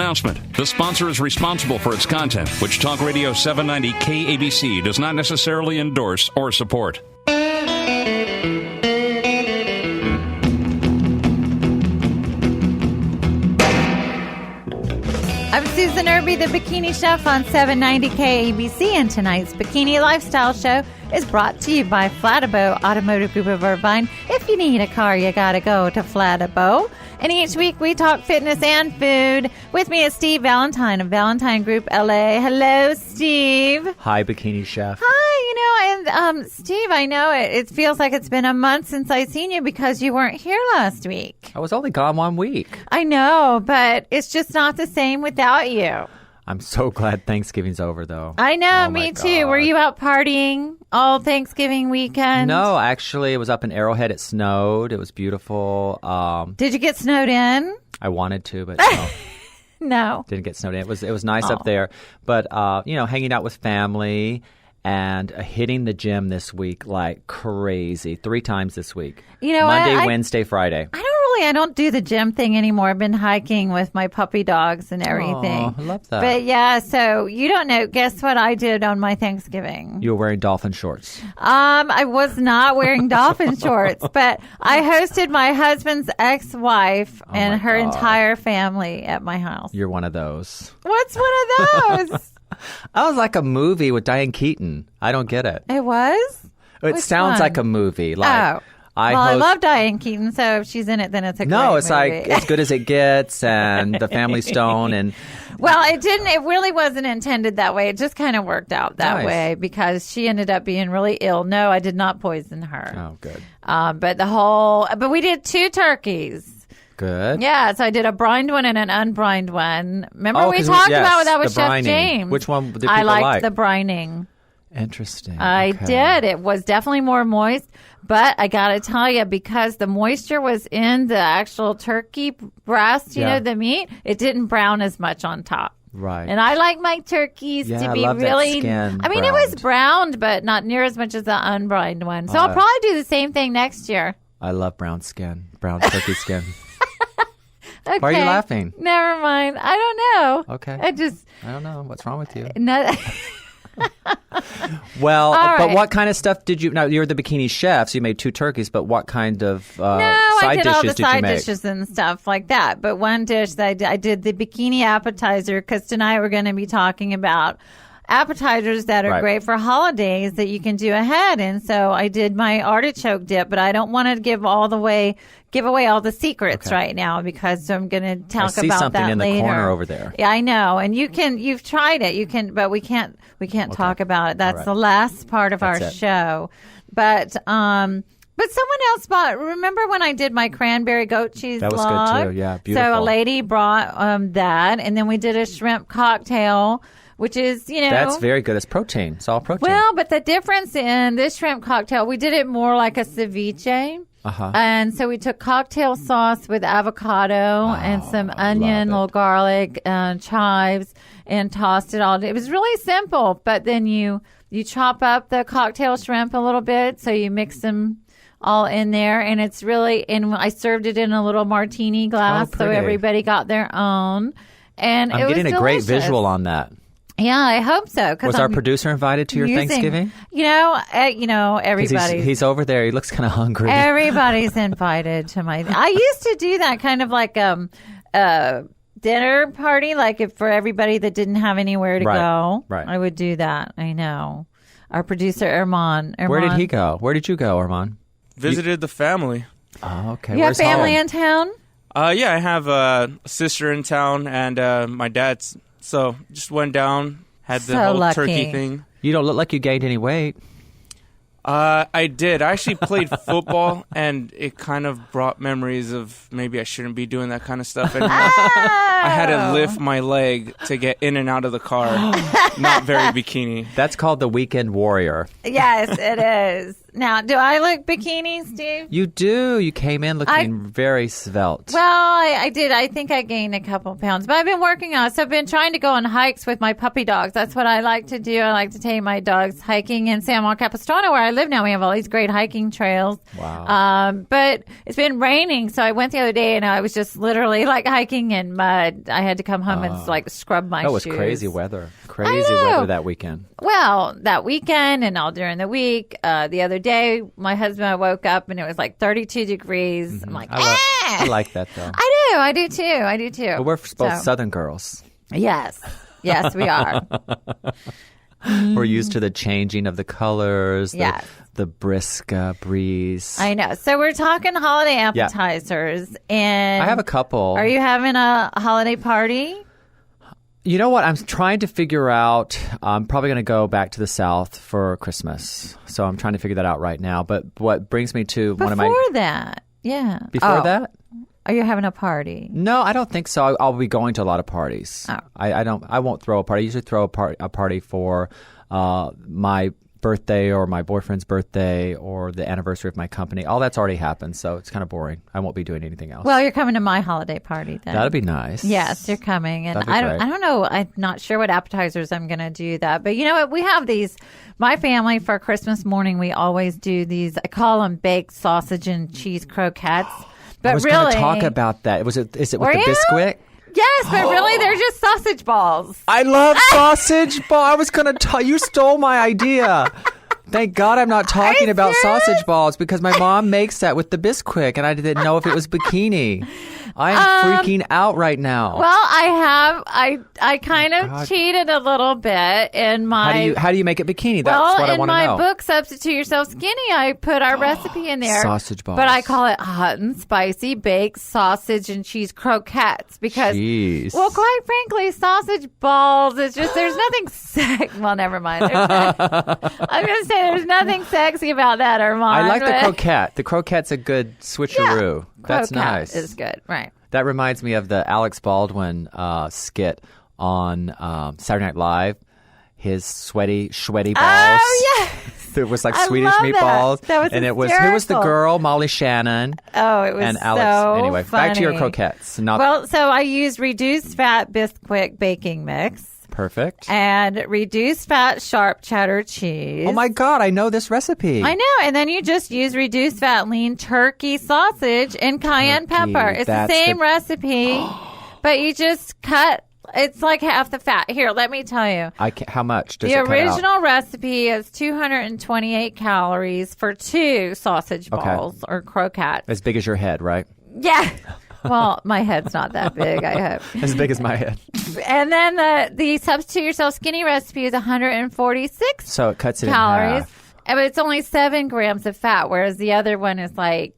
Announcement. The sponsor is responsible for its content, which Talk Radio 790 KABC does not necessarily endorse or support. I'm Susan Irby, the Bikini Chef on 790 KABC, and tonight's Bikini Lifestyle Show is brought to you by Fladeboe Automotive Group of Irvine. If you need a car, you gotta go to Fladeboe. And each week we talk fitness and food. With me is Steve Valentine of Valentine Group LA. Hello, Steve. Hi, Bikini Chef. Hi, and Steve, I know it feels like it's been a month since I've seen you because you weren't here last week. I was only gone 1 week. I know, but it's just not the same without you. I'm so glad Thanksgiving's over, though. I know, Oh, me my too. God. Were you out partying all Thanksgiving weekend? No, actually, it was up in Arrowhead. It snowed. It was beautiful. Did you get snowed in? I wanted to, but no, No. didn't get snowed in. It was nice up there. But, hanging out with family and hitting the gym this week like crazy. 3 times this week. You know Monday, what? Wednesday, Friday. I don't do the gym thing anymore. I've been hiking with my puppy dogs and everything. Oh, I love that. But yeah, so you don't know. Guess what I did on my Thanksgiving? You were wearing dolphin shorts. I was not wearing dolphin shorts, but I hosted my husband's ex-wife and my her God. entire family at my house. You're one of those. What's one of those? I was like a movie with Diane Keaton. I don't get it. It was? It Which sounds one? like a movie. Like, Oh. I love Diane Keaton, so if she's in it, then it's a No, great it's movie. like as good as it gets, and the Family Stone, and Well, it didn't. It really wasn't intended that way. It just kind of worked out that Nice. way because she ended up being really ill. No, I did not poison her. oh, good, But we did 2 turkeys. good. Yeah, so I did a brined one and an unbrined one. Remember we 'cause talked yes, about that with the Chef brining. James. Which one did people I liked like? the brining. Interesting. I Okay. did. It was definitely more moist, but I got to tell you, because the moisture was in the actual turkey breast, Yeah. the meat, it didn't brown as much on top. Right. And I like my turkeys Yeah, to I be love that really. skin I mean, it was browned, but not near as much as the unbrined one. So I'll probably do the same thing next year. I love brown skin, brown turkey skin. Okay. Why are you laughing? Never mind. I don't know. Okay. I just I don't know what's wrong with you. no. Well, All but right. what kind of stuff did you? Now you're the bikini chef, so you made 2 turkeys. But what kind of No, I side did dishes all the did you side make? dishes and stuff like that. But one dish that I did the bikini appetizer, because tonight we're going to be talking about appetizers that are Right. great for holidays that you can do ahead. And so I did my artichoke dip, but I don't want to give away all the secrets right now because I'm going to talk I see about something that in the later. corner over there. Yeah, I know. And you've tried it. But we can't talk about it. That's right. the last part of our That's it. show. But someone else bought. Remember when I did my cranberry goat cheese That was good, log? too. Yeah, So a beautiful. lady brought that, and then we did a shrimp cocktail, which is That's very good. It's protein. It's all protein. well. But the difference in this shrimp cocktail, we did it more like a ceviche. Uh-huh. And so we took cocktail sauce with avocado and some onion, it. little garlic, and chives, and tossed it all. It was really simple, but then you chop up the cocktail shrimp a little bit, so you mix them all in there, and it's really. And I served it in a little martini glass, so pretty. everybody got their own. And I'm it was getting a great delicious. visual on that. Yeah, I hope so. Was our producer invited to your Thanksgiving? Everybody. He's over there. He looks kind of hungry. Everybody's invited to my. I used to do that kind of like dinner party, like if for everybody that didn't have anywhere to go. Right. I would do that. I know. Our producer Armand. Where did he go? Where did you go, Armand? Visited the family. Oh, okay. You have Where's family home? in town? Yeah, I have a sister in town and my dad's. So just went down, had the So whole lucky. turkey thing. You don't look like you gained any weight. I did. I actually played football, and it kind of brought memories of maybe I shouldn't be doing that kind of stuff anymore. I had to lift my leg to get in and out of the car. Not very bikini. That's called the weekend warrior. Yes, it is. Now, do I look bikini, Steve? You do. You came in looking very svelte. Well, I did. I think I gained a couple pounds, but I've been working on it. So I've been trying to go on hikes with my puppy dogs. That's what I like to do. I like to take my dogs hiking in San Juan Capistrano, where I live now. We have all these great hiking trails. Wow. But it's been raining, so I went the other day and I was just literally like hiking in mud. I had to come home and like scrub my shoes. It was crazy weather. Crazy weather that weekend. Well, that weekend and all during the week. The other day, my husband and I woke up and it was like 32 degrees. Mm-hmm. I'm like, I like that though. I do too. But we're both Southern girls. Yes, we are. We're used to the changing of the colors, the brisk breeze. I know. So we're talking holiday appetizers, and I have a couple. Are you having a holiday party? You know what? I'm trying to figure out. I'm probably going to go back to the South for Christmas, so I'm trying to figure that out right now. But what brings me to one of my before that. That. Are you having a party? No, I don't think so. I'll be going to a lot of parties. Oh. I won't throw a party. I usually throw a party for my birthday or my boyfriend's birthday or the anniversary of my company. All that's already happened, so it's kind of boring. I won't be doing anything else. Well, you're coming to my holiday party then. That'd be nice. Yes, you're coming, and I don't know. I'm not sure what appetizers I'm going to do that, but you know what? We have these. My family for Christmas morning, we always do these. I call them baked sausage and cheese croquettes. But I was going to talk about that. Is it with the Bisquick? Yes, but really, they're just sausage balls. I love sausage balls. I was going to you stole my idea. Thank God I'm not talking about sausage balls because my mom makes that with the Bisquick, and I didn't know if it was bikini. I'm freaking out right now. Well, I kind of cheated a little bit in my... How do you make it bikini? That's what I want to know. In my book, Substitute Yourself Skinny, I put our recipe in there. Sausage balls. But I call it hot and spicy baked sausage and cheese croquettes because... Jeez. Well, quite frankly, sausage balls, it's just, there's nothing well, never mind. I'm going to say there's nothing sexy about that, Armand. I like the croquette. The croquette's a good switcheroo. Yeah, that's croquette nice. Is good, right. That reminds me of the Alex Baldwin skit on Saturday Night Live. His sweaty balls. Oh, yes. It was like Swedish meatballs. That was and hysterical. It was who was the girl? Molly Shannon. Oh, it was and Alex. So anyway, funny. Back to your croquettes. So I used reduced fat Bisquick baking mix. Perfect. And reduced fat sharp cheddar cheese. Oh my God, I know this recipe. I know. And then you just use reduced fat lean turkey sausage and cayenne pepper. It's the same recipe, but you just cut. It's like half the fat. Here, let me tell you. How much does it The cut original out? recipe is 228 calories for 2 sausage balls or croquettes. As big as your head, right? Yeah. Well, my head's not that big, I hope. As big as my head. And then the Substitute Yourself Skinny recipe is 146 so it cuts it calories. in half. But it's only 7 grams of fat, whereas the other one is like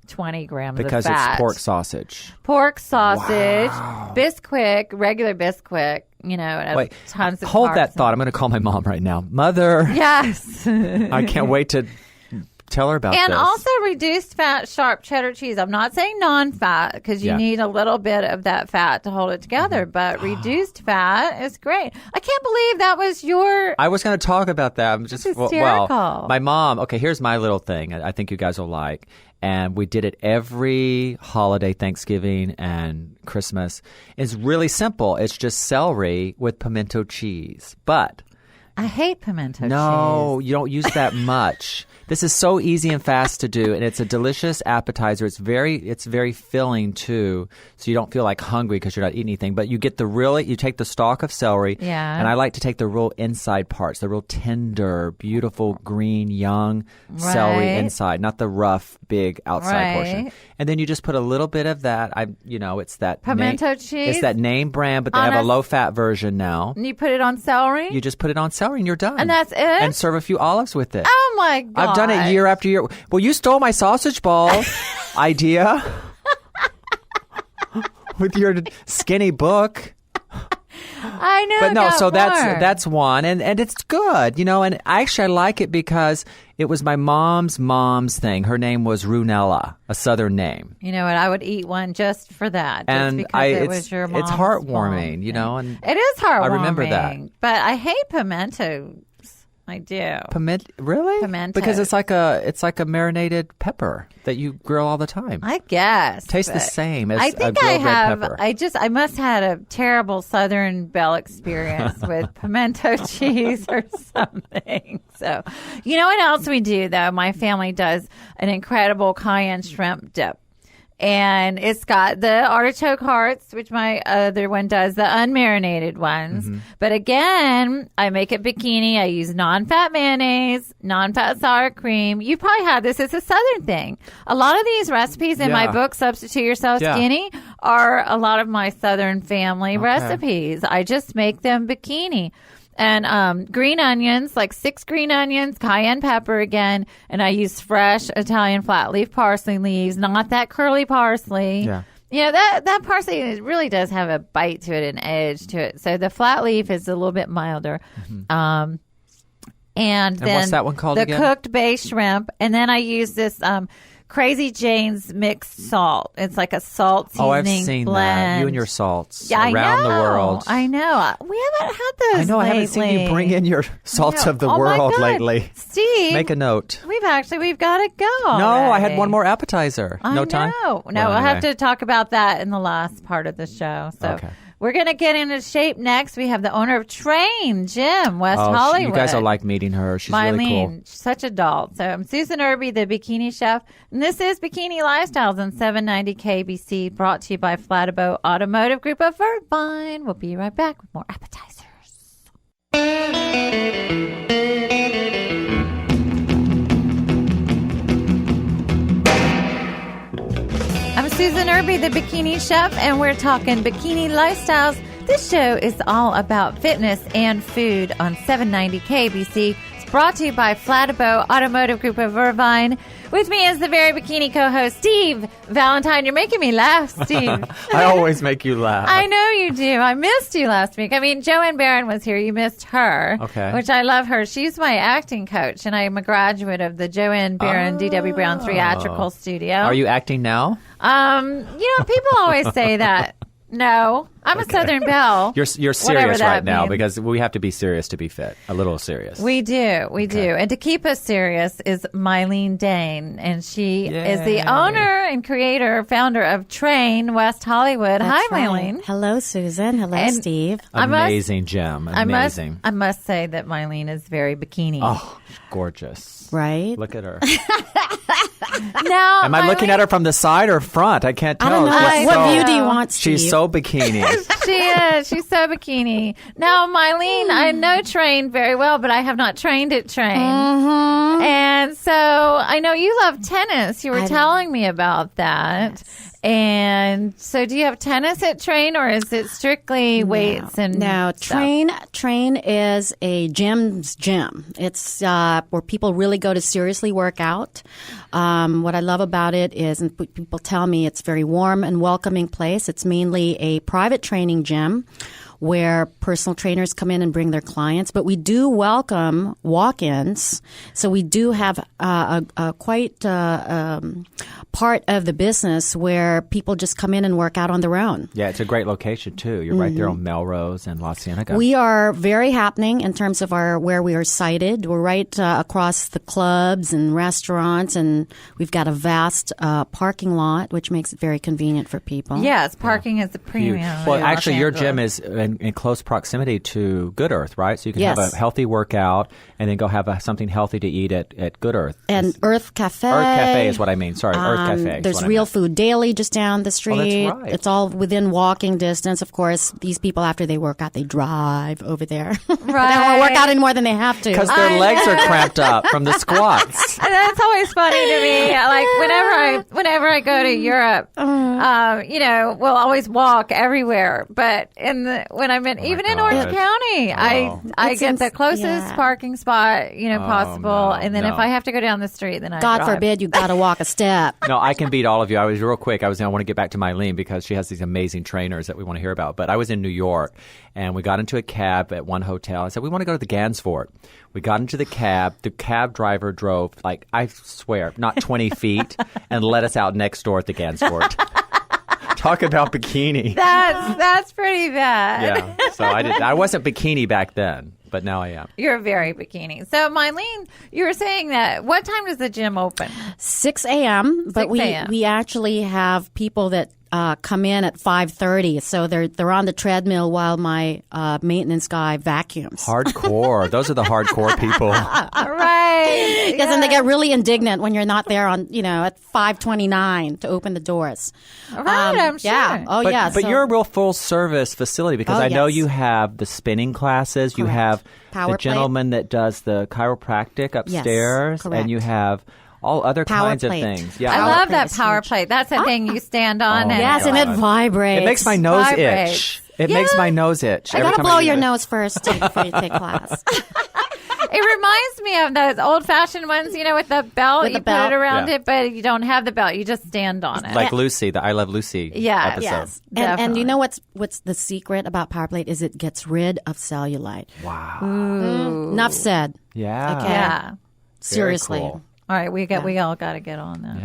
20 grams of fat. Because it's pork sausage. Pork sausage, Bisquick, regular Bisquick, Wait, tons of hold carbs. that thought. I'm going to call my mom right now. Mother. Yes. I can't wait to tell her about this. And also reduced fat sharp cheddar cheese. I'm not saying non-fat because you need a little bit of that fat to hold it together, but reduced fat is great. I can't believe that was your... I was going to talk about that. I'm just hysterical. Well, my mom, okay, here's my little thing I think you guys will like. And we did it every holiday, Thanksgiving and Christmas. It's really simple. It's just celery with pimento cheese. But... I hate pimento cheese. No, you don't use that much. This is so easy and fast to do, and it's a delicious appetizer. It's very filling too, so you don't feel like hungry because you're not eating anything. But you get you take the stalk of celery, and I like to take the real inside parts, the real tender, beautiful green, young celery inside, not the rough, big outside portion. And then you just put a little bit of that. It's that pimento cheese. It's that name brand, but they have a low-fat version now. And you put it on celery. You just put it on celery, and you're done. And that's it. And serve a few olives with it. Oh my God! I've done it year after year. Well, you stole my sausage ball idea with your skinny book. I know. But no, so that's one, and it's good, and actually I like it because it was my mom's thing. Her name was Runella, a Southern name. You know what? I would eat one just for that. And it was your mom's it's heartwarming, and it is heartwarming. I remember that. But I hate pimento. I do. Really? Pimento. Because it's like a marinated pepper that you grill all the time. I guess. Tastes the same as I a think grilled red pepper. I must have had a terrible Southern Belle experience with pimento cheese or something. So, you know what else we do though? My family does an incredible cayenne shrimp dip. And it's got the artichoke hearts, which my other one does, the unmarinated ones. But again, I make it bikini. I use non-fat mayonnaise, non-fat sour cream. You probably had this. It's a Southern thing. A lot of these recipes in my book, Substitute Yourself Skinny, are a lot of my Southern family recipes. I just make them bikini. And green onions, like 6 green onions, cayenne pepper again, and I use fresh Italian flat leaf parsley leaves, not that curly parsley. Yeah. You know, that parsley, it really does have a bite to it, an edge to it. So the flat leaf is a little bit milder. And then what's that one called again? The cooked bay shrimp. And then I use this Crazy Jane's mixed salt. It's like a salt seasoning blend. Oh, I've seen that. You and your salts around the world. I know. We haven't had those I know. lately. I haven't seen you bring in your salts of the world lately. Steve. Make a note. We've got to go. No, I had one more appetizer. No time? No, well, we'll have to talk about that in the last part of the show. So we're going to get into shape next. We have the owner of Train Gym, West Hollywood. You guys will like meeting her. She's Mylene, really cool. She's such a doll. So I'm Susan Irby, the Bikini Chef, and this is Bikini Lifestyles on 790 KBC, brought to you by Fladeboe Automotive Group of Irvine. We'll be right back with more appetizers. I'm Susan Irby, the Bikini Chef, and we're talking Bikini Lifestyles. This show is all about fitness and food on 790 KBC. It's brought to you by Fladeboe Automotive Group of Irvine. With me is the very bikini co-host, Steve Valentine. You're making me laugh, Steve. I always make you laugh. I know you do. I missed you last week. I mean, Joanne Barron was here. You missed her, which I love her. She's my acting coach, and I am a graduate of the Joanne Barron D.W. Brown Theatrical Studio. Are you acting now? People always say that. No, I'm a Southern Belle. You're serious right now because we have to be serious to be fit. A little serious. We do. And to keep us serious is Mylene Dane, and she is the owner and founder of Train West Hollywood. That's Hi, right. Mylene. Hello, Susan. Hello, Steve. Amazing gym. Amazing. I must say that Mylene is very bikini. Oh, gorgeous. Right? Look at her. Now, am I looking at her from the side or front? I can't tell. I don't know. What view do you want, Steve? She's so bikini. She is. She's so bikini. Now, Mylene, I know Train very well, but I have not trained at Train. And so I know you love tennis. You were telling me about that. Yes. And so do you have tennis at Train, or is it strictly weights and stuff? Train is a gym's gym. It's where people really go to seriously work out. What I love about it is, and people tell me, it's a very warm and welcoming place. It's mainly a private training gym where personal trainers come in and bring their clients. But we do welcome walk-ins. So we do have quite part of the business where people just come in and work out on their own. Yeah, it's a great location, too. You're right there on Melrose and La Cienega. We are very happening in terms of where we are sited. We're right across the clubs and restaurants, and we've got a vast parking lot, which makes it very convenient for people. Yes, parking is a premium. Well, actually, your gym is in close proximity to Good Earth, right? So you can have a healthy workout and then go have something healthy to eat at Good Earth. And Earth Cafe. Earth Cafe is what I mean. Sorry, Earth Cafe. There's Real Food Daily just down the street. Oh, that's right. It's all within walking distance. Of course, these people, after they work out, they drive over there. Right. They don't want to work out any more than they have to. Because their legs are cramped up from the squats. That's always funny to me. Like whenever I go to Europe, we'll always walk everywhere. But when I'm in in Orange County, I get the closest parking spot possible, and then if I have to go down the street, then I God forbid you got to walk a step. No, I can beat all of you. I want to get back to Mylene because she has these amazing trainers that we want to hear about. But I was in New York, and we got into a cab at one hotel. I said, we want to go to the Gansevoort. We got into the cab. The cab driver drove, I swear, not 20 feet, and let us out next door at the Gansevoort. Talk about bikini. That's pretty bad. Yeah. So I wasn't bikini back then, but now I am. You're very bikini. So, Mylene, you were saying that. What time does the gym open? 6 a.m. But we actually have people that come in at 5:30, so they're on the treadmill while my maintenance guy vacuums. Hardcore. Those are the hardcore people. Right. Because then they get really indignant when you're not there on at 5:29 to open the doors. Right, I'm sure. Yeah. Oh, yeah. But so, you're a real full service facility because I know yes. you have the spinning classes, you Correct. have Power the gentleman that does the chiropractic upstairs, correct. and you have all other Power kinds plate. of things. Yeah, I Power love plate that is power huge. plate. That's the thing you stand on. Oh, and yes, and it vibrates. It makes my nose Vibrates. itch. It makes my nose itch. I every gotta time blow do your it. nose first before you take class. It reminds me of those old-fashioned ones, with the belt. With You the put belt. it around Yeah. it, but you don't have the belt. You just stand on it. Like Lucy, the I Love Lucy Yes. episode. Yes, and Definitely. you know what's the secret about power plate is it gets rid of cellulite. Wow. Enough said. Yeah. Okay. Yeah. Seriously. cool. All right, we all got to get on that.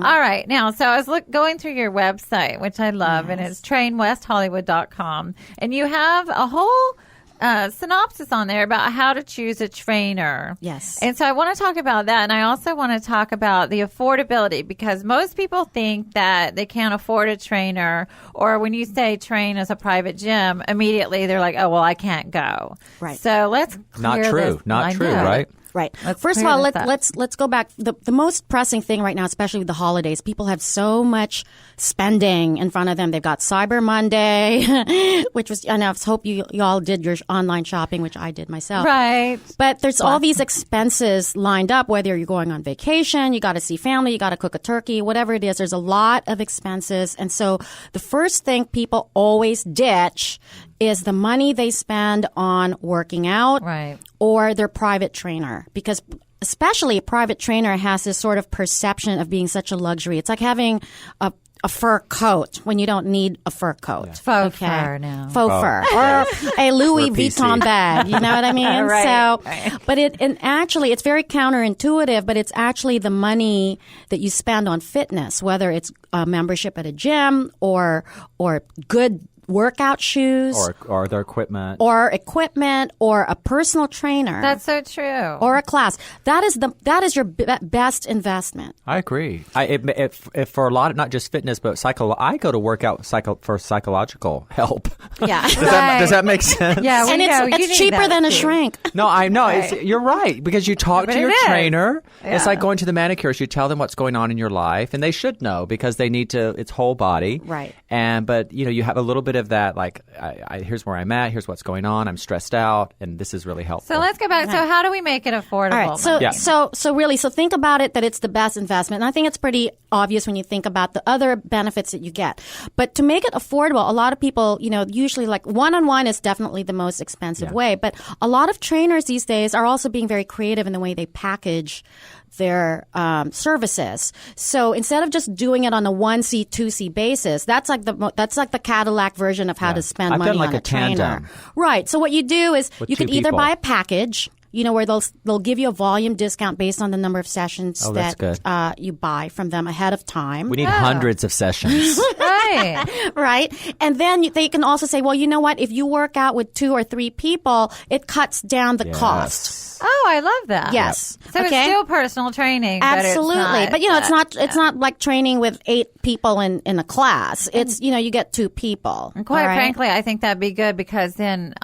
All right, now, so I was going through your website, which I love, and it's trainwesthollywood.com, and you have a whole synopsis on there about how to choose a trainer. Yes. And so I want to talk about that, and I also want to talk about the affordability, because most people think that they can't afford a trainer, or when you say train as a private gym, immediately they're like, oh, well, I can't go. Right. So let's Not clear true. this. Not I true, know. right? Right. Let's First of clear all, this up. let's go back. The most pressing thing right now, especially with the holidays, people have so much spending in front of them. They've got Cyber Monday, which was, and I hope you all did your online shopping, which I did myself. Right. But there's all these expenses lined up, whether you're going on vacation, you got to see family, you got to cook a turkey, whatever it is. There's a lot of expenses. And so the first thing people always ditch is the money they spend on working out Right. or their private trainer, because especially a private trainer has this sort of perception of being such a luxury. It's like having a fur coat when you don't need a fur coat. Faux fur now. Faux fur. Or a Louis We're PC. Vuitton bag. You know what I mean? Right, So, but actually it's very counterintuitive, but it's actually the money that you spend on fitness, whether it's a membership at a gym or good workout shoes Or their equipment. or a personal trainer. That's so true. or a class. That is your best investment. I agree. If for a lot of not just fitness, but I go to work out for psychological help. Yeah. Does that make sense? Yeah, we And know. You it's need cheaper that than a too. shrink. No, I know. You're right, because you talk But to your it is. trainer. It's Yeah. like going to the manicurist. You tell them what's going on in your life, and they should know because they need to. It's whole body, Right. But you have a little bit of that. Like, here's where I'm at. Here's what's going on. I'm stressed out, and this is really helpful. So let's go back. So how do we make it affordable? All right. So, Yeah. so think about it that it's the best investment. And I think it's pretty obvious when you think about the other benefits that you get. But to make it affordable, a lot of people, usually like one-on-one is definitely the most expensive way. But a lot of trainers these days are also being very creative in the way they package their services. So instead of just doing it on a 1C, 2C basis, that's like the Cadillac version of how to spend I've money done like on a a trainer. tandem. Right. So what you do is With you two could either people. buy a package, where they'll give you a volume discount based on the number of sessions that's good. that you buy from them ahead of time. we need hundreds of sessions. right. Right. And then they can also say, well, you know what? If you work out with 2 or 3 people, it cuts down the cost. Oh, I love that. Yes. So it's Okay. still personal training. Absolutely. But it's not like training with 8 people in a class. It's, you get 2 people. And quite all right? frankly, I think that'd be good because then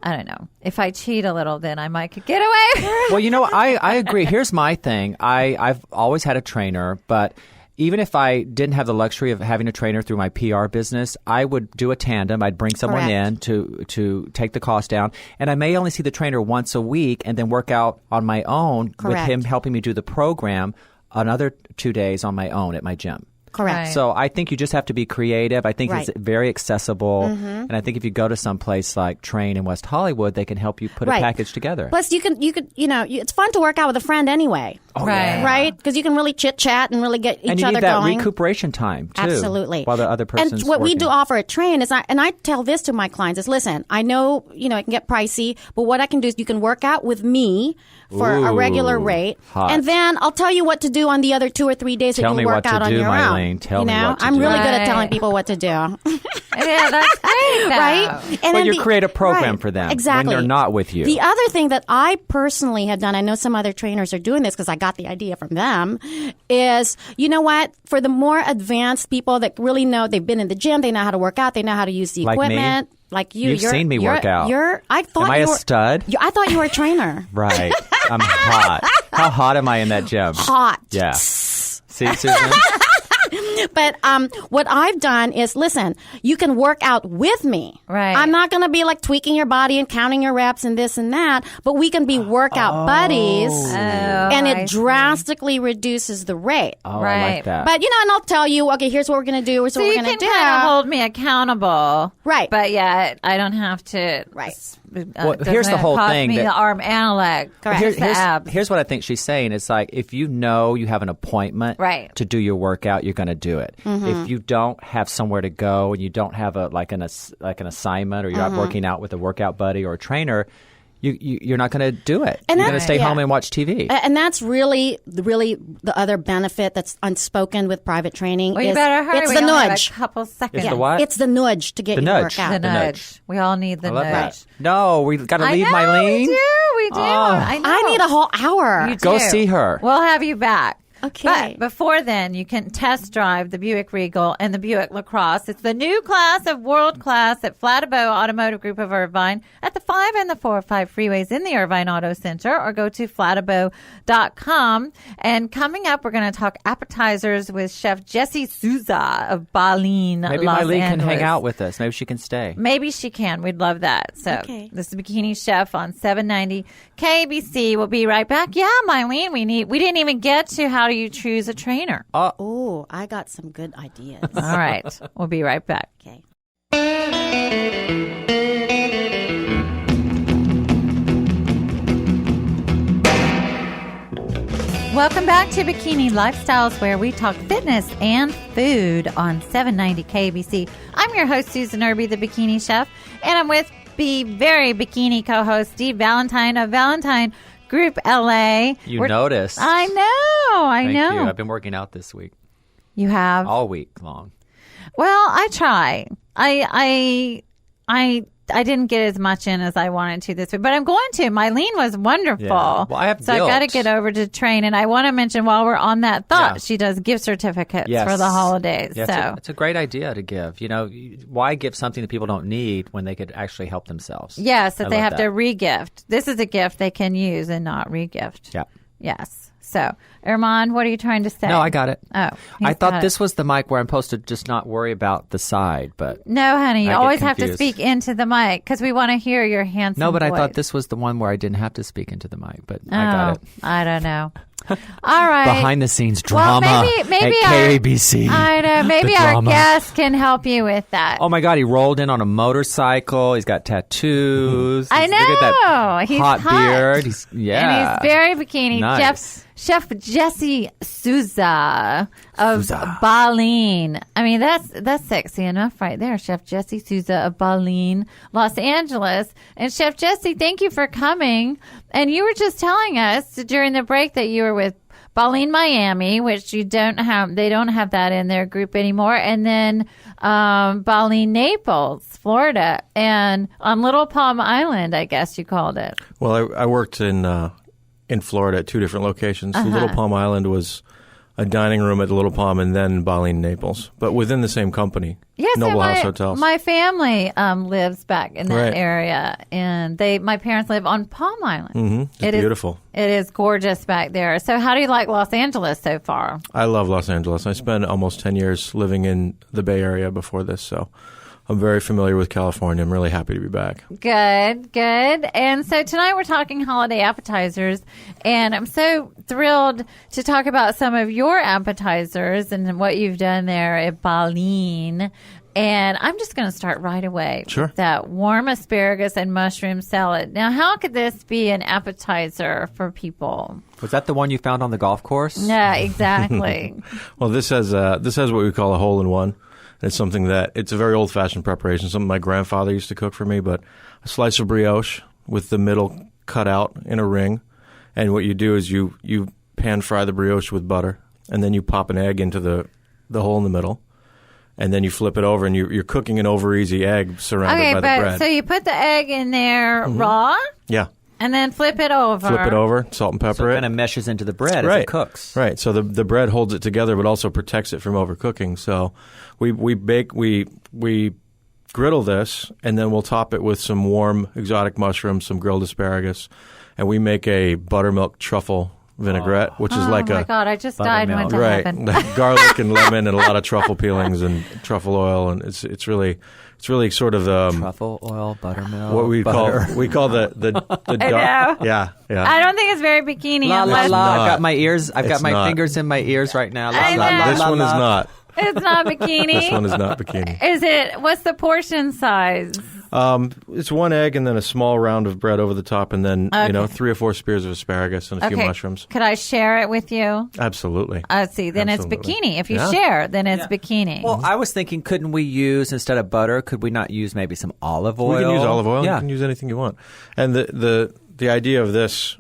I don't know. If I cheat a little, then I might could get away. Well, I agree. Here's my thing. I've always had a trainer, but even if I didn't have the luxury of having a trainer through my PR business, I would do a tandem. I'd bring someone Correct. in to take the cost down. And I may only see the trainer once a week and then work out on my own with Correct. him helping me do the program another 2 days on my own at my gym. Correct. Right. So I think you just have to be creative. I think Right. it's very accessible. And I think if you go to some place like Train in West Hollywood, they can help you put Right. a package together. Plus, you could, it's fun to work out with a friend anyway. Right. Right? Because you can really chit-chat and really get each and you other need that going. recuperation time, too. Absolutely. While the other person's And what we working. do offer at Train is, and I tell this to my clients is, listen, I know, it can get pricey, but what I can do is you can work out with me for a regular Ooh, rate. hot. And then I'll tell you what to do on the other 2 or 3 days Tell that me you work what to out on do, your Mylene. Mylene. Tell me what to I'm do. really good at Right. telling people what to do. Yeah, that's great, though. Right? And But then you create a program for them exactly. when they're not with you. The other thing that I personally have done, I know some other trainers are doing this because I got the idea from them, is, you know what? For the more advanced people that really know, they've been in the gym, they know how to work out, they know how to use the Like me? equipment. Like you, You've seen me work out. I thought Am I you a were, stud? I thought you were a trainer. Right. I'm hot. How hot am I in that gym? Hot. Yeah. See, Susan? But what I've done is, listen, you can work out with me. Right. I'm not going to be like tweaking your body and counting your reps and this and that, but we can be workout buddies, and I it drastically reduces the rate. Oh, I Right. like that. But, and I'll tell you, okay, here's what we're going to do, here's So what we're you going can to do. kind of hold me accountable. Right. But yeah, I don't have to. Right. Well, here's the doesn't whole cost thing me that- the arm and a leg. Correct. Just the abs. Here's what I think she's saying. It's like, if you know you have an appointment Right. to do your workout, you're going to do it. Mm-hmm. If you don't have somewhere to go and you don't have an assignment, or you're Mm-hmm. not working out with a workout buddy or a trainer, you're not going to do it. And you're going to that- stay yeah. home and watch TV. And that's really the other benefit that's unspoken with private training. Well, you is better hurry. It's We the only have nudge. a couple seconds. It's the what? It's the nudge to get The you nudge. to work The out. The nudge. nudge. We all need the I love nudge. that. No, we've got to I leave know, Mylene. We do. Oh. I know. I need a whole hour. You Go do. see her. We'll have you back. Okay. But before then, you can test drive the Buick Regal and the Buick LaCrosse. It's the new class of world class at Fladeboe Automotive Group of Irvine at the 5 and the 405 freeways in the Irvine Auto Center, or go to fladeboe.com. And coming up, we're going to talk appetizers with Chef Jesse Souza of Baleen, Maybe Los Mylene can Angeles. hang out with us. Maybe she can stay. Maybe she can. We'd love that. So Okay. this is Bikini Chef on 790 KBC. We'll be right back. Yeah, Mylene, we didn't even get to how do you choose a trainer. Oh, I got some good ideas. All right. We'll be right back. Okay. Welcome back to Bikini Lifestyles, where we talk fitness and food on 790 KBC. I'm your host, Susan Irby, the Bikini Chef, and I'm with the very bikini co-host, Steve Valentine of Valentine Group LA. You noticed. I know. Thank know. you. I've been working out this week. You have? All week long. Well, I try. I didn't get as much in as I wanted to this week, but I'm going to. Mylene was wonderful. Yeah. Well, I have so I got to guilt. get over to train, and I want to mention while we're on that thought, Yeah. she does gift certificates Yes. for the holidays. Yeah, so it's a great idea to give. Why give something that people don't need when they could actually help themselves? yes, that I they love have that. to re-gift. This is a gift they can use and not re-gift. Yeah. Yes. So, Erman, what are you trying to say? No, I got it. Oh, I he's thought got this it. was the mic where I'm supposed to just not worry about the side, but No, honey, you I get always have to confused. speak into the mic because we want to hear your handsome no, but I voice. thought this was the one where I didn't have to speak into the mic, but I Oh, got it. I don't know. All right. Behind the scenes Well, drama maybe at our- KABC. I know. Maybe The our drama. guest can help you with that. Oh my God, he rolled in on a motorcycle. He's got tattoos. I Look at that know. He's hot hot. beard. And Yeah. he's very bikini. Nice. Chef Jesse Souza of Souza. Baleen. I mean, that's sexy enough right there. Chef Jesse Souza of Baleen, Los Angeles. And Chef Jesse, thank you for coming. And you were just telling us during the break that you were with Baleen Miami, which they don't have that in their group anymore. And then Baleen Naples, Florida, and on Little Palm Island, I guess you called it. Well, I worked in Florida at two different locations. Uh-huh. Little Palm Island was a dining room at Little Palm, and then Baleen, Naples, but within the same company. Yes, Noble and House Hotels. My family lives back in that Right. area, and my parents live on Palm Island. Mm-hmm. It's beautiful. It is gorgeous back there. So, how do you like Los Angeles so far? I love Los Angeles. I spent almost 10 years living in the Bay Area before this, so I'm very familiar with California. I'm really happy to be back. Good. And so tonight we're talking holiday appetizers, and I'm so thrilled to talk about some of your appetizers and what you've done there at Baleen. And I'm just going to start right away Sure. with that warm asparagus and mushroom salad. Now, how could this be an appetizer for people? Was that the one you found on the golf course? Yeah, exactly. Well, this has what we call a hole-in-one. It's something it's a very old-fashioned preparation, something my grandfather used to cook for me, but a slice of brioche with the middle cut out in a ring. And what you do is you pan fry the brioche with butter, and then you pop an egg into the the hole in the middle, and then you flip it over, and you're cooking an over-easy egg surrounded by the bread. So you put the egg in there raw? Yeah. And then flip it over. Flip it over, salt and pepper So it. it kind of meshes into the bread as it cooks. Right. So the bread holds it together, but also protects it from overcooking. So we griddle this, and then we'll top it with some warm exotic mushrooms, some grilled asparagus, and we make a buttermilk truffle vinaigrette, which is like oh my God, I just died and went to right, heaven. garlic and lemon and a lot of truffle peelings and truffle oil, and it's really sort of Truffle oil, buttermilk, what we call the dark. Yeah. I don't think it's very bikini. La la unless la! not. I've got my ears. I've got It's my not. fingers in my ears right now. La, I la, know. la, This la, one is la. not. It's not bikini. This one is not bikini. Is it? What's the portion size? It's one egg and then a small round of bread over the top, and then Okay. 3 or 4 spears of asparagus and a few mushrooms. Could I share it with you? Absolutely. See, then Absolutely. it's bikini. If you Yeah. share, then it's bikini. Well, I was thinking, couldn't we use, instead of butter, could we not use maybe some olive oil? We can use olive oil. Yeah. You can use anything you want. And the idea of this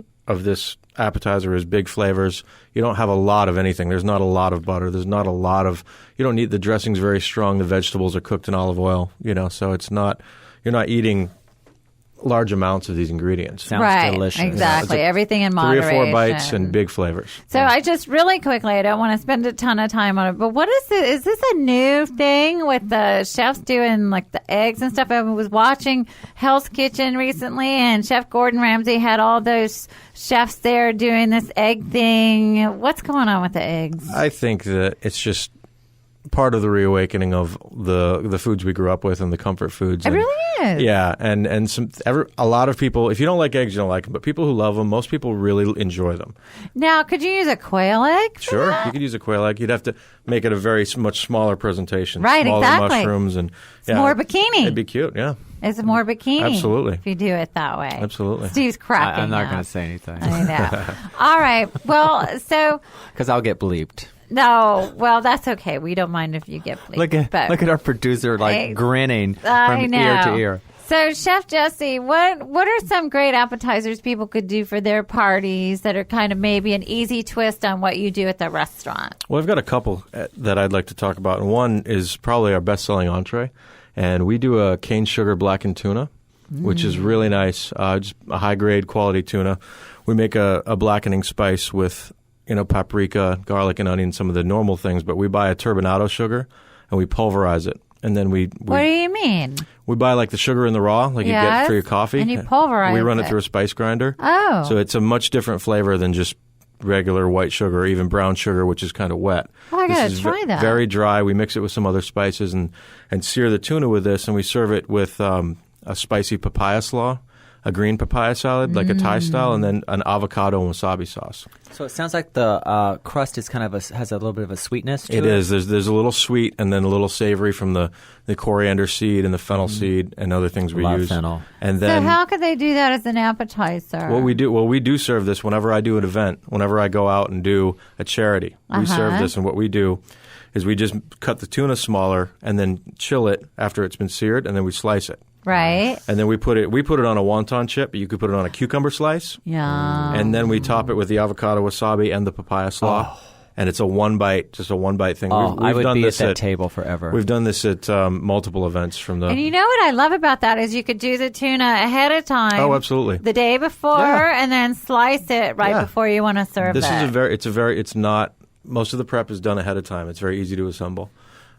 appetizer is big flavors. You don't have a lot of anything. There's not a lot of butter. There's not a lot of. You don't need the dressing's very strong. The vegetables are cooked in olive oil. So it's not. You're not eating large amounts of these ingredients. Sounds right, delicious. exactly. It's Everything in 3 moderation. or 4 bites and big flavors. So I just really quickly, I don't want to spend a ton of time on it, but what is it? Is this a new thing with the chefs doing like the eggs and stuff? I was watching Hell's Kitchen recently, and Chef Gordon Ramsay had all those chefs there doing this egg thing. What's going on with the eggs? I think that it's just part of the reawakening of the foods we grew up with and the comfort foods. It really is. Yeah, and a lot of people, if you don't like eggs, you don't like them. But people who love them, most people really enjoy them. Now, could you use a quail egg? for Sure, that? you could use a quail egg. You'd have to make it a very much smaller presentation. Right, smaller exactly. mushrooms and more bikini. It'd be cute. Yeah, It's more bikini. Absolutely. If you do it that way. Absolutely. Steve's cracking I'm not up. going to say anything I know. All right. Well, so because I'll get bleeped. no. Well, that's okay. We don't mind if you get bleeped. Look at our producer grinning from ear to ear. So, Chef Jesse, what are some great appetizers people could do for their parties that are kind of maybe an easy twist on what you do at the restaurant? Well, I've got a couple that I'd like to talk about. And one is probably our best-selling entree. And we do a cane sugar blackened tuna, which is really nice, just a high-grade quality tuna. We make a blackening spice with paprika, garlic, and onion, some of the normal things. But we buy a turbinado sugar, and we pulverize it. And then we What do you mean? we buy like the sugar in the raw, like you get for your coffee. And you pulverize We run it. it through a spice grinder. Oh. So it's a much different flavor than just regular white sugar or even brown sugar, which is kind of wet. Oh, I This gotta is try that. Very dry. We mix it with some other spices and sear the tuna with this, and we serve it with a spicy papaya slaw, a green papaya salad, like a Thai style, and then an avocado and wasabi sauce. So it sounds like the crust is kind of has a little bit of a sweetness to it. It is. There's a little sweet and then a little savory from the coriander seed and the fennel seed and other things we Love use. fennel. And then So how could they do that as an appetizer? what we do, we do serve this whenever I do an event, whenever I go out and do a charity. We serve this, and what we do is we just cut the tuna smaller and then chill it after it's been seared, and then we slice it. Right. And then we put it on a wonton chip, but you could put it on a cucumber slice. Yeah. And then we top it with the avocado wasabi and the papaya slaw. And it's just a one bite thing. Oh, We've I would done be at this that table forever. We've done this at multiple events from the. And you know what I love about that is you could do the tuna ahead of time. Oh, absolutely. The day before, Yeah. and then slice it right Yeah. before you want to serve This it. it's not, most of the prep is done ahead of time. It's very easy to assemble.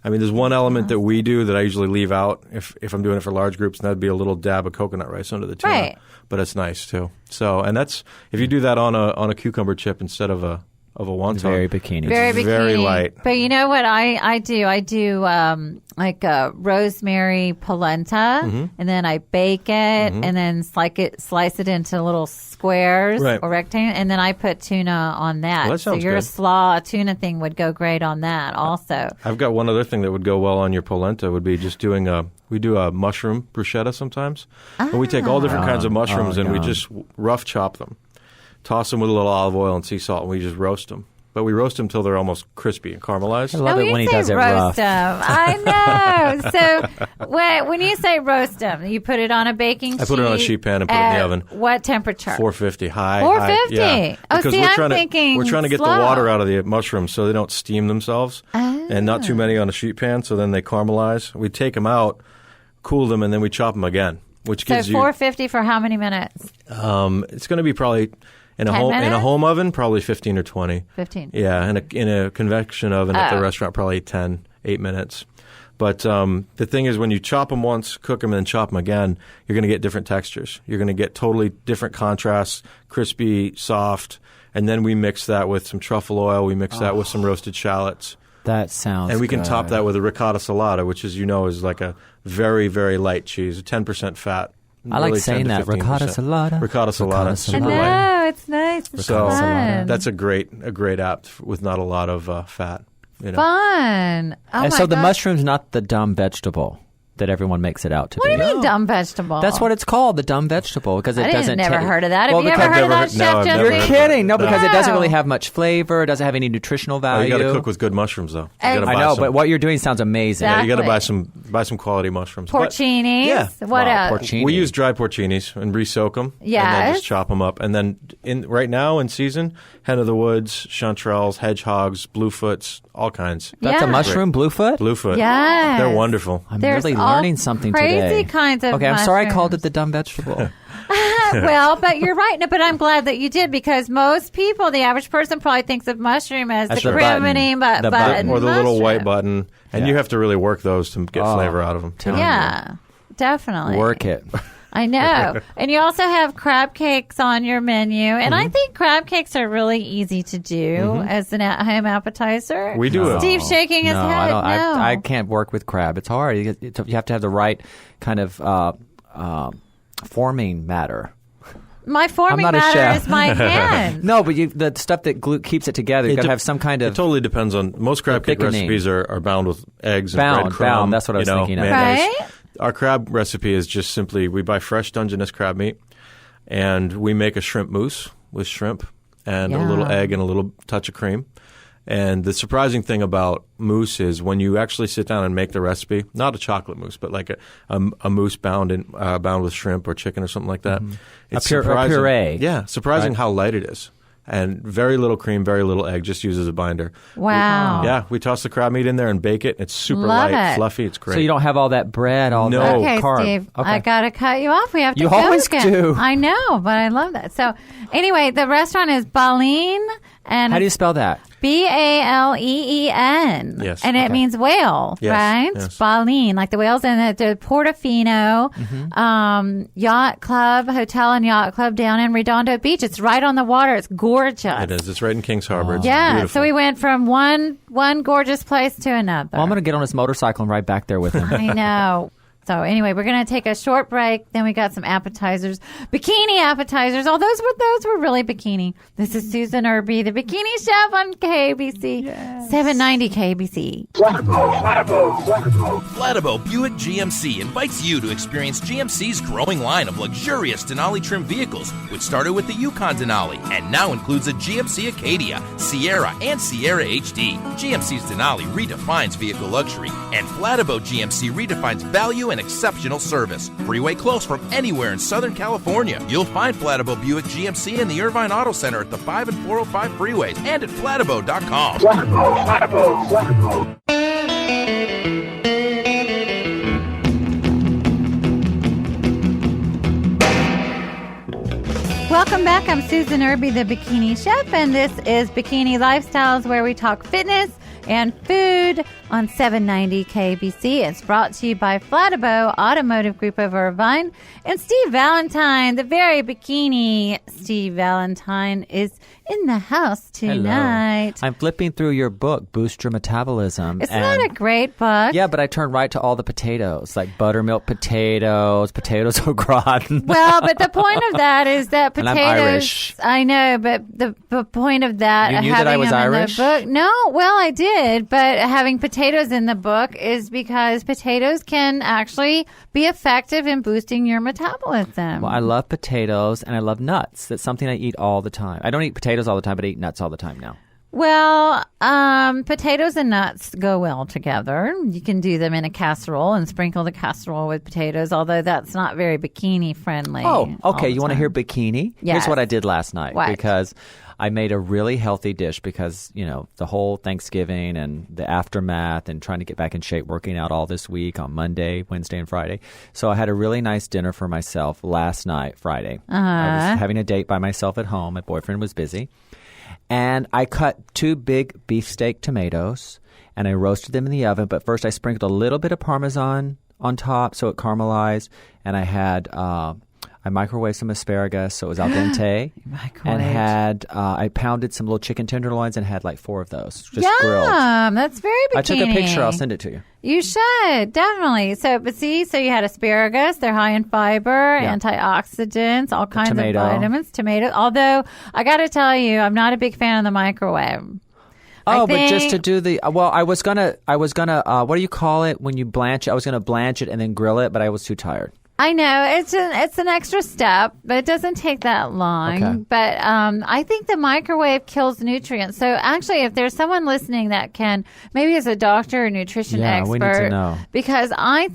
I mean, there's one element that we do that I usually leave out if I'm doing it for large groups, and that'd be a little dab of coconut rice under the tuna. Right. But it's nice too. So, and that's if you do that on a cucumber chip instead of a wonton. Very bikini. It's Very bikini. very light. But you know what I do? I do like a rosemary polenta, Mm-hmm. and then I bake it, and then slice it into little squares Right. or rectangles, and then I put tuna on that. Well, that so sounds your good. slaw tuna thing would go great on that also. I've got one other thing that would go well on your polenta would be just doing we do a mushroom bruschetta sometimes. And we take all different kinds of mushrooms and we yum. just rough chop them. Toss them with a little olive oil and sea salt, and we just roast them. but we roast them till they're almost crispy and caramelized. I love it when he does it roast rough. them. I know. So when you say roast them, you put it on a baking sheet. I put it on a sheet pan and put it in the oven. What temperature? 450 high. 450. Yeah. Oh, Because see, we're I'm trying thinking we're trying to get slow. the water out of the mushrooms so they don't steam themselves, and not too many on a sheet pan, so then they caramelize. We take them out, cool them, and then we chop them again, which So gives 450 for how many minutes? it's going to be probably in a 10 home minutes? home oven, probably 15 or 20. 15. Yeah, in a convection oven at the restaurant, probably 8 minutes. But the thing is, when you chop them once, cook them, and then chop them again, you're going to get different textures. You're going to get totally different contrasts, crispy, soft, and then we mix that with some truffle oil. We mix that with some roasted shallots. That sounds And we can good. top that with a ricotta salata, which, as you know, is like a very, very light cheese, 10% fat. I like really saying 10 to that. 15%. Ricotta salata. Ricotta salata. Ricotta Super salata. I light. know, it's nice. It's So fun. that's a great app with not a lot of fat. You know? Fun. Oh And my so the gosh. mushroom's not the dumb vegetable that everyone makes it out to What do be. you mean dumb vegetable? That's what it's called, the dumb vegetable, because it I doesn't. never ta- heard of that. Well, Have you because ever heard of that, no, Chef I've Jesse? never You're heard kidding? No, because it doesn't No. really have much flavor. It doesn't have any nutritional Oh, value. you got to cook with good mushrooms, though. You gotta I buy know, some. but what you're doing sounds amazing. That- You got to Exactly. buy some quality mushrooms. But Porcinis. Yeah. What Wow, else? porcini. we use dry porcinis and re-soak them. And then Yes. just chop them up. And then right now in season, hen of the woods, chanterelles, hedgehogs, bluefoots, all kinds. That's a Yeah. mushroom, bluefoot? Bluefoot. Yes. They're wonderful. I'm There's really all learning something crazy today. kinds of Okay, I'm sorry I called it mushrooms. the dumb vegetable. Well, but you're right. No, but I'm glad that you did, because most people, the average person, probably thinks of mushroom as That's the the button. criminy The button. Or the little white mushroom. button. And you have to really work those to get flavor out of them. tell me. Yeah, definitely. Work it. I know. And you also have crab cakes on your menu. And I think crab cakes are really easy to do as an at-home appetizer. We do it. Steve's shaking his no, head. I don't. No. I can't work with crab. It's hard. You have to have the right kind of forming matter. My forming I'm not a matter chef. is my hand. No, but the stuff that keeps it together, you've got to have some kind It of totally depends on most crab cake thickening. recipes are bound with eggs and Bound, breadcrumb. bound. That's what I was thinking of. mayonnaise. Right? Our crab recipe is just simply we buy fresh Dungeness crab meat, and we make a shrimp mousse with shrimp and a little Yeah. egg and a little touch of cream. And the surprising thing about mousse is when you actually sit down and make the recipe, not a chocolate mousse, but like a mousse bound with shrimp or chicken or something like that. It's A surprising- puree. Yeah, surprising Right. how light it is. And very little cream, very little egg, just used as a binder. Wow. Yeah, we toss the crab meat in there and bake it. It's super Love light, it. fluffy. It's great. so you don't have all that bread, all No. that Okay, carb. Steve, Okay. I got to cut you off. We have to You go always again. do. I know, but I love that. So anyway, the restaurant is Baleen, and How do you spell that? Baleen. Yes. And it Okay. means whale, Yes, right? yes. Baleen, like the whales in the Portofino Yacht Club, Hotel and Yacht Club down in Redondo Beach. It's right on the water. It's gorgeous. It is. It's right in Kings Harbor. It's Yeah. beautiful. So we went from one gorgeous place to another. Well, I'm going to get on his motorcycle and ride back there with him. I know. So anyway, we're going to take a short break. Then we got some appetizers, bikini appetizers. Oh, those were really bikini. This is Susan Irby, the Bikini Chef on KBC, 790 KBC. Fladeboe Buick GMC invites you to experience GMC's growing line of luxurious Denali trim vehicles, which started with the Yukon Denali and now includes a GMC Acadia, Sierra, and Sierra HD. GMC's Denali redefines vehicle luxury, and Fladeboe GMC redefines value and exceptional service. Freeway close from anywhere in Southern California. You'll find Fladeboe Buick GMC in the Irvine Auto Center at the 5 and 405 freeways and at fladeboe.com. Welcome back. I'm Susan Irby, the Bikini Chef, and this is Bikini Lifestyles, where we talk fitness and food on 790 KBC. It's brought to you by Fladeboe Automotive Group of Irvine. And Steve Valentine, the very bikini Steve Valentine, is in the house tonight. Hello. I'm flipping through your book, Boost Your Metabolism. Isn't and that a great book? Yeah, but I turned right to all the potatoes, like buttermilk potatoes au gratin. Well, but the point of that is that And potatoes. I'm Irish. I know, but the point of that, You knew having that I was them Irish? in the book. No, well, I did, but having potatoes in the book is because potatoes can actually be effective in boosting your metabolism. Well, I love potatoes and I love nuts. That's something I eat all the time. I don't eat potatoes all the time, but I eat nuts all the time now. Well, potatoes and nuts go well together. You can do them in a casserole and sprinkle the casserole with potatoes, although that's not very bikini friendly. Oh, okay. You want to hear bikini? Yes. Here's what I did last night. What? Because I made a really healthy dish because, the whole Thanksgiving and the aftermath and trying to get back in shape, working out all this week on Monday, Wednesday, and Friday. So I had a really nice dinner for myself last night, Friday. I was having a date by myself at home. My boyfriend was busy. And I cut 2 big beefsteak tomatoes, and I roasted them in the oven. But first I sprinkled a little bit of Parmesan on top so it caramelized. And I had I microwaved some asparagus so it was al dente. And I pounded some little chicken tenderloins and had like 4 of those just grilled. That's very bikini. I took a picture. I'll send it to you. You should, definitely. So you had asparagus. They're high in fiber, antioxidants, all kinds of vitamins, tomatoes. Although, I got to tell you, I'm not a big fan of the microwave. Oh, but just to do I was gonna, what do you call it when you blanch it? I was gonna blanch it and then grill it, but I was too tired. I know it's an extra step, but it doesn't take that long. Okay. But I think the microwave kills nutrients. So actually, if there's someone listening that can, maybe as a doctor or nutrition expert, we need to know. Because I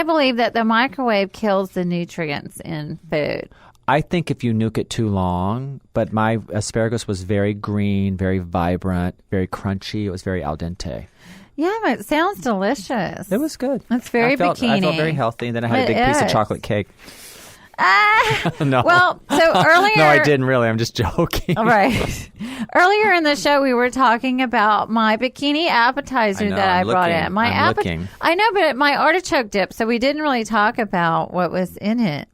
believe that the microwave kills the nutrients in food. I think if you nuke it too long, but my asparagus was very green, very vibrant, very crunchy. It was very al dente. Yeah, but it sounds delicious. It was good. It's very bikini. I felt very healthy, and then I had a big piece of chocolate cake. No. Well, so earlier... No, I didn't really. I'm just joking. All right. Earlier in the show, we were talking about my bikini appetizer that I brought in. I know, but my artichoke dip, so we didn't really talk about what was in it.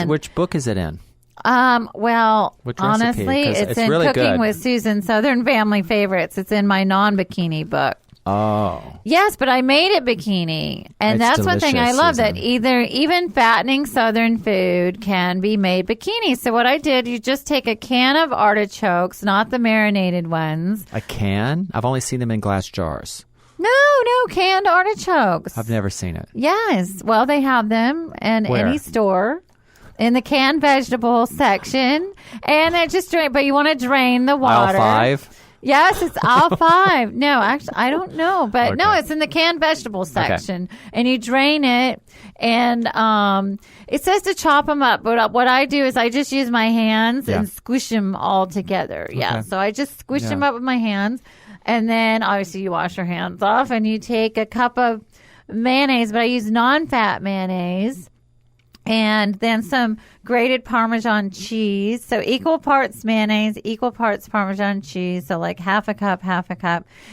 Which book is it in? Well, honestly, it's in really Cooking good. with Susan, Southern Family Favorites. It's in my non-bikini book. Oh. Yes, but I made it bikini. And It's that's one thing I delicious, love, Susan. that even fattening Southern food can be made bikini. So what I did, you just take a can of artichokes, not the marinated ones. A can? I've only seen them in glass jars. No, canned artichokes. I've never seen it. Yes. Well, they have them in Where? any store. In the canned vegetable section. And it just drain, but you want to drain the water. Aisle 5? Yes, it's aisle 5. No, actually, I don't know. But no, Okay. it's in the canned vegetable section. And you drain it. And it says to chop them up. But what I do is I just use my hands and squish them all together. Yeah. Okay. So I just squish them up with my hands. And then obviously you wash your hands off. And you take a cup of mayonnaise. But I use non-fat mayonnaise. And then some grated Parmesan cheese. So equal parts mayonnaise, equal parts Parmesan cheese. So like half a cup.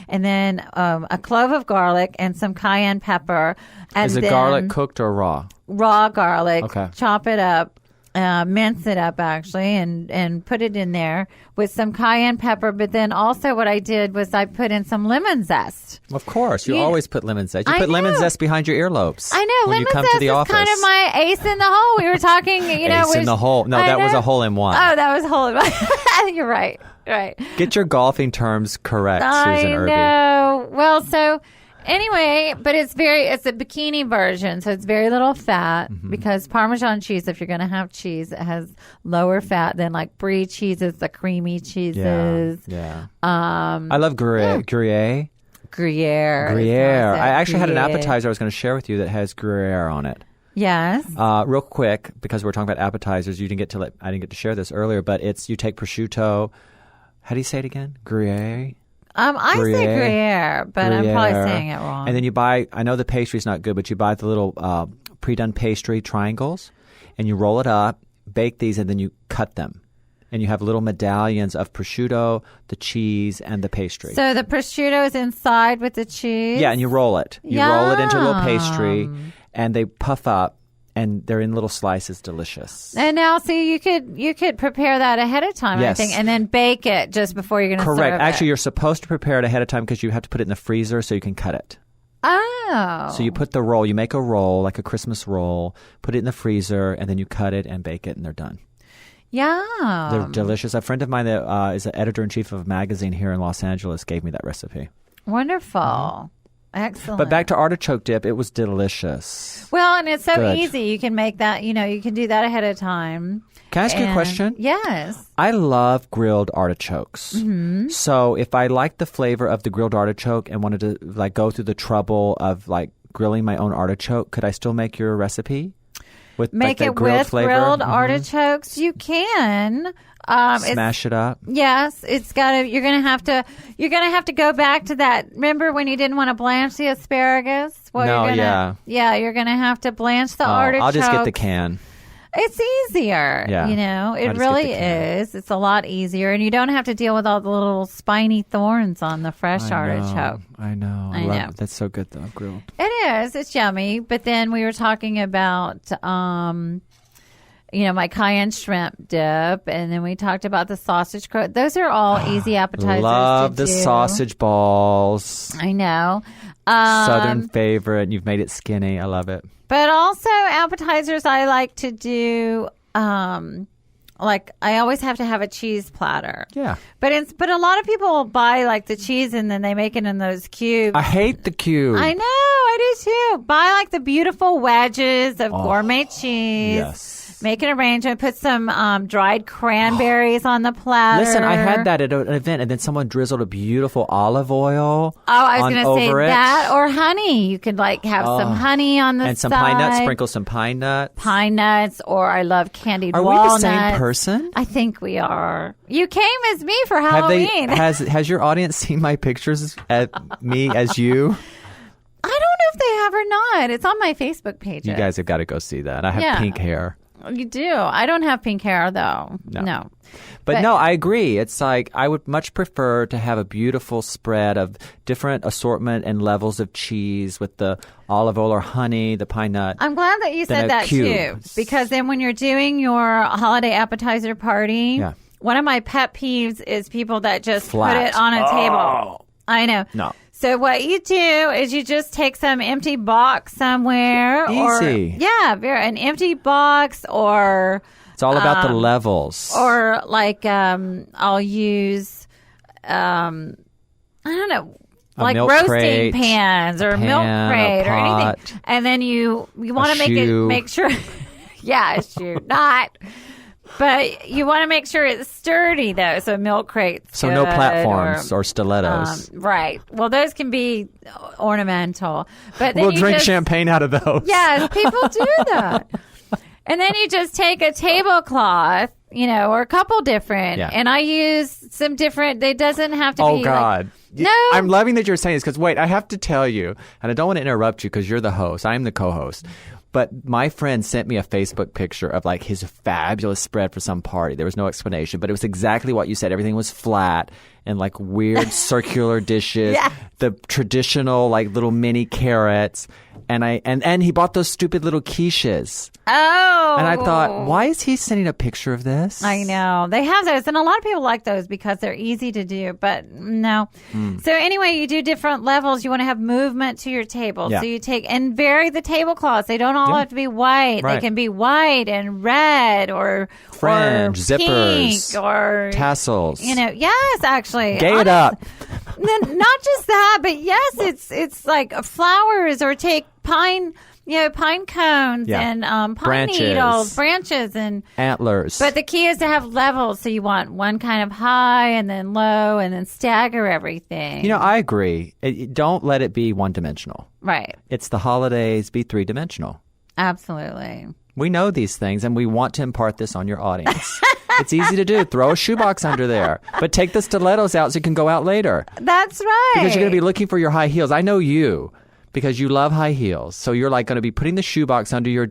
And then a clove of garlic and some cayenne pepper. And Is it garlic cooked or raw? Raw garlic. Okay. Chop it up. Mince it up actually and put it in there with some cayenne pepper. But then also what I did was I put in some lemon zest. Of course. You always put lemon zest. You I put lemon know. zest behind your earlobes. I know. When Lemon you come zest to the is office. kind of my ace in the hole. We were talking, Ace in the hole. No, that was a hole in one. Oh, that was a hole in one. You're right. Right. Get your golfing terms correct, Susan Irby. I know. Well, so anyway, but it's a bikini version, so it's very little fat because Parmesan cheese, if you're going to have cheese, it has lower fat than like brie cheeses, the creamy cheeses. Yeah. I love Gruyere. Gruyere. I actually had an appetizer I was going to share with you that has Gruyere on it. Yes. Real quick, because we're talking about appetizers, I didn't get to share this earlier, but you take prosciutto. How do you say it again? Gruyere. I say Gruyere, but I'm probably saying it wrong. And then you buy, I know the pastry's not good, but you buy the little pre-done pastry triangles, and you roll it up, bake these, and then you cut them. And you have little medallions of prosciutto, the cheese, and the pastry. So the prosciutto is inside with the cheese? Yeah, and you roll it. You roll it into a little pastry, and they puff up. And they're in little slices, delicious. And now, see, you could prepare that ahead of time, Yes. I think, and then bake it just before you're going to serve it. Correct. Actually, you're supposed to prepare it ahead of time because you have to put it in the freezer so you can cut it. Oh. So you put the roll, you make a roll, like a Christmas roll, put it in the freezer, and then you cut it and bake it, and they're done. Yeah. They're delicious. A friend of mine that is the editor-in-chief of a magazine here in Los Angeles gave me that recipe. Wonderful. Excellent. But back to artichoke dip, it was delicious. Well, and it's so Good. easy. You can make that, you can do that ahead of time. Can I ask you a question? Yes. I love grilled artichokes. Mm-hmm. So if I like the flavor of the grilled artichoke and wanted to like go through the trouble of like grilling my own artichoke, could I still make your recipe? With Make like, it grilled with flavor? grilled artichokes. You can. Smash it up. Yes, it's gotta. You're gonna have to go back to that. Remember when you didn't want to blanch the asparagus? Well, No, you're gonna have to blanch the artichoke. I'll just get the can. It's easier. Yeah. It I'll just really get the can. is. It's a lot easier, and you don't have to deal with all the little spiny thorns on the fresh artichoke. I know. I love know. it. That's so good though, grilled. It is. It's yummy. But then we were talking about, my cayenne shrimp dip, and then we talked about the sausage crow. Those are all easy appetizers. Love to the do. sausage balls. I know. Southern favorite. You've made it skinny. I love it. But also appetizers, I like to do. Like I always have to have a cheese platter. Yeah. But a lot of people will buy like the cheese and then they make it in those cubes. I hate the cube. I know, I do too. Buy like the beautiful wedges of gourmet cheese. Yes. Make an arrangement. Put some dried cranberries on the platter. Listen, I had that at an event, and then someone drizzled a beautiful olive oil. Oh, I was going to say that or honey. You could like have some honey on the side. And some pine nuts. Sprinkle some pine nuts. Pine nuts, or I love candied Are walnuts. we the same person? I think we are. You came as me for Halloween. Has your audience seen my pictures at me as you? I don't know if they have or not. It's on my Facebook page. You guys have got to go see that. I have pink hair. You do. I don't have pink hair, though. No. But no, I agree. It's like I would much prefer to have a beautiful spread of different assortment and levels of cheese with the olive oil or honey, the pine nut. I'm glad that you said that, too. Because then when you're doing your holiday appetizer party, one of my pet peeves is people that just put it on a table. I know. No. So what you do is you just take some empty box somewhere. Easy. An empty box or... It's all about the levels. Or like I'll use, I don't know, like roasting crate, pans or milk crate or anything. And then you want to make sure, a shoe, not... But you want to make sure it's sturdy, though. So milk crates. So no platforms or stilettos. Right. Well, those can be ornamental. But then we'll drink champagne out of those. Yes, people do that. And then you just take a tablecloth, or a couple different. Yeah. And I use some different. It doesn't have to be. Oh, God. No. I'm loving that you're saying this because, wait, I have to tell you, and I don't want to interrupt you because you're the host. I'm the co-host. But my friend sent me a Facebook picture of like his fabulous spread for some party. There was no explanation, but it was exactly what you said. Everything was flat and like weird circular dishes, the traditional like little mini carrots. And he bought those stupid little quiches. Oh. And I thought, why is he sending a picture of this? I know. They have those. And a lot of people like those because they're easy to do. But no. So anyway, you do different levels. You want to have movement to your table. Yeah. So you take and vary the tablecloths. They don't all have to be white. Right. They can be white and red or fringe, zippers, pink or tassels. Yes, actually. Gay it up. Not just that, but yes, it's like flowers or take pine cones and pine needles, branches, and antlers. But the key is to have levels. So you want one kind of high and then low and then stagger everything. I agree. Don't let it be one-dimensional. Right. It's the holidays, be three-dimensional. Absolutely. We know these things, and we want to impart this on your audience. It's easy to do. Throw a shoebox under there. But take the stilettos out so you can go out later. That's right. Because you're going to be looking for your high heels. I know you. Because you love high heels. So you're like going to be putting the shoebox under your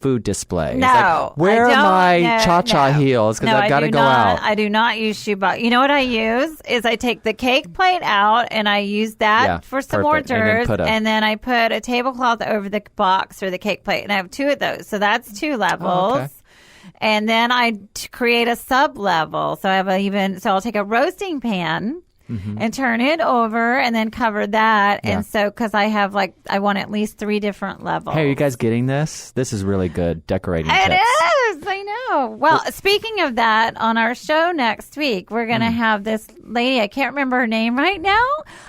food display. No. Like, where are my cha-cha heels? Because I've got to go out. I do not use shoebox. You know what I use is I take the cake plate out and I use that for some hors d'oeuvres. And then I put a tablecloth over the box or the cake plate. And I have two of those. So that's two levels. Oh, okay. And then I create a sub-level. So I'll take a roasting pan. And turn it over and then cover that. Yeah. And so, because I want at least 3 different levels. Hey, are you guys getting this? This is really good decorating tips. It is. I know. Oh, well, speaking of that, on our show next week, we're going to have this lady. I can't remember her name right now.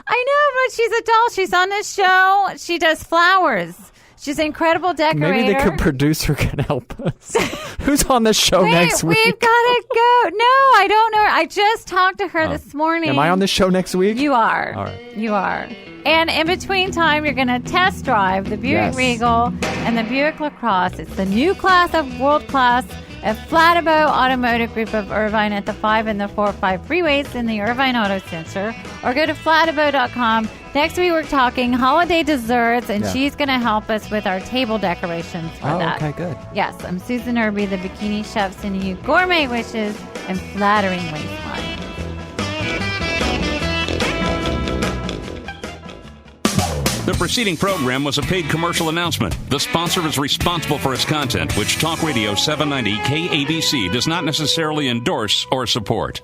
I know, but she's a doll. She's on this show. She does flowers. She's an incredible decorator. Maybe the producer can help us. Who's on the show next week? We've got to go. No, I don't know. I just talked to her this morning. Am I on the show next week? You are. All right. You are. And in between time, you're going to test drive the Buick Regal and the Buick LaCrosse. It's the new class of world class at Fladeboe Automotive Group of Irvine at the 5 and the 405 freeways in the Irvine Auto Center. Or go to fladeboe.com. Next week, we're talking holiday desserts, and she's going to help us with our table decorations for that. Okay, good. Yes, I'm Susan Irby, the Bikini Chef, sending you gourmet wishes and flattering waistline. The preceding program was a paid commercial announcement. The sponsor is responsible for its content, which Talk Radio 790 KABC does not necessarily endorse or support.